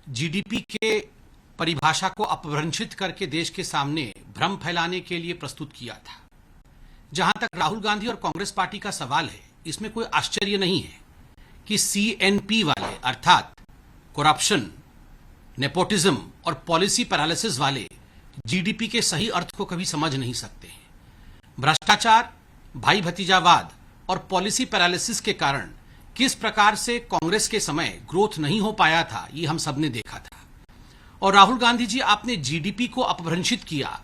GDP के परिभाषा को अपभ्रंशित करके देश के सामने भ्रम फैलाने के लिए प्रस्तुत किया था। जहां तक राहुल गांधी और कांग्रेस पार्टी का सवाल है, इसमें कोई आश्चर्य नहीं है कि सीएनपी वाले अर्थात करप्शन, नेपोटिज्म और पॉलिसी पैरालिसिस वाले जीडीपी के सही अर्थ को कभी समझ नहीं सकते हैं। भ्रष्टाचार, भाई भतीजावाद और पॉलिसी पैरालिसिस के कारण किस प्रकार से कांग्रेस के समय ग्रोथ नहीं हो पाया था, ये हम सबने देखा था। और राहुल गांधी जी, आपने जीडीपी को अपभ्रंशित किया,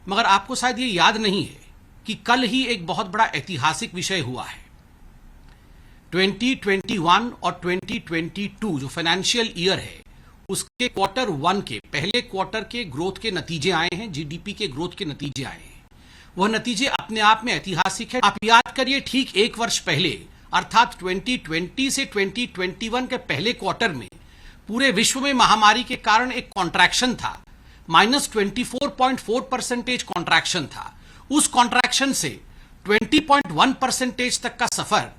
मगर आपको शायद ये याद नहीं है कि कल ही एक बहुत बड़ा ऐतिहासिक विषय हुआ है। 2021 और 2022 जो फाइनेंशियल ईयर है, उसके क्वार्टर 1 के पहले क्वार्टर के ग्रोथ के नतीजे आए हैं, जीडीपी के ग्रोथ के नतीजे आए हैं। वह नतीजे अपने आप में ऐतिहासिक है। आप याद करिए, ठीक एक वर्ष पहले अर्थात 2020 से 2021 के पहले क्वार्टर में पूरे विश्व में महामारी के कारण एक कॉन्ट्रैक्शन था, -24.4% कॉन्ट्रैक्शन था। उस कॉन्ट्रैक्शन से 20.1% तक का सफर,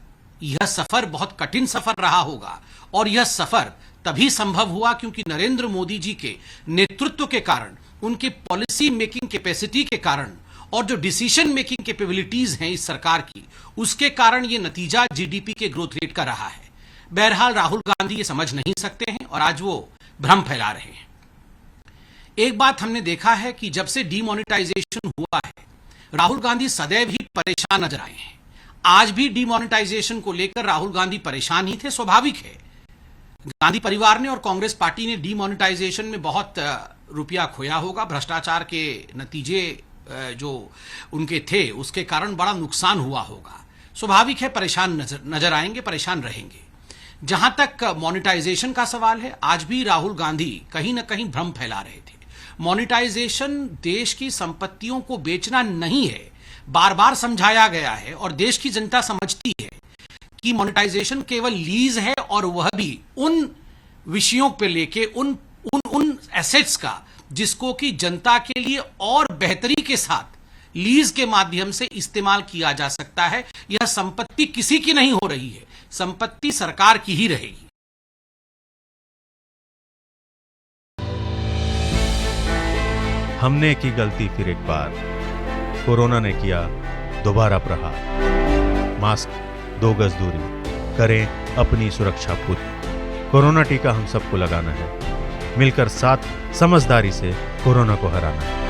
यह सफर बहुत कठिन सफर रहा होगा। और यह सफर तभी संभव हुआ क्योंकि नरेंद्र मोदी जी के नेतृत्व के कारण, उनके पॉलिसी मेकिंग कैपेसिटी के कारण और जो डिसीजन मेकिंग कैपेबिलिटीज हैं इस सरकार की, उसके कारण यह नतीजा जीडीपी के ग्रोथ रेट का रहा है। बहरहाल राहुल गांधी ये समझ नहीं सकते हैं और आज वो भ्रम फैला रहे हैं। एक बात हमने देखा है कि जब से डीमोनेटाइजेशन हुआ है, राहुल गांधी सदैव ही परेशान नजर आए हैं। आज भी डीमोनेटाइजेशन को लेकर राहुल गांधी परेशान ही थे, स्वाभाविक है। गांधी परिवार ने और कांग्रेस पार्टी ने डीमोनेटाइजेशन में बहुत रुपया खोया होगा। भ्रष्टाचार के नतीजे जो उनके थे, उसके कारण बड़ा नुकसान हुआ होगा। स्वाभाविक है परेशान नजर आएंगे, परेशान रहेंगे। जहां तक मोनेटाइजेशन का सवाल है, आज भी राहुल गांधी कहीं ना कहीं भ्रम फैला रहे थे। मोनेटाइजेशन देश की संपत्तियों को बेचना नहीं है, बार बार समझाया गया है और देश की जनता समझती है कि मोनेटाइजेशन केवल लीज है, और वह भी उन विषयों पे लेके उन एसेट्स का जिसको कि जनता के लिए और बेहतरी के साथ लीज के माध्यम से इस्तेमाल किया जा सकता है। यह संपत्ति किसी की नहीं हो रही है, संपत्ति सरकार की ही रहेगी। हमने की गलती फिर एक बार, कोरोना ने किया दोबारा प्रहार। मास्क, 2 गज दूरी, करें अपनी सुरक्षा पूरी। कोरोना टीका हम सबको लगाना है, मिलकर साथ समझदारी से कोरोना को हराना है।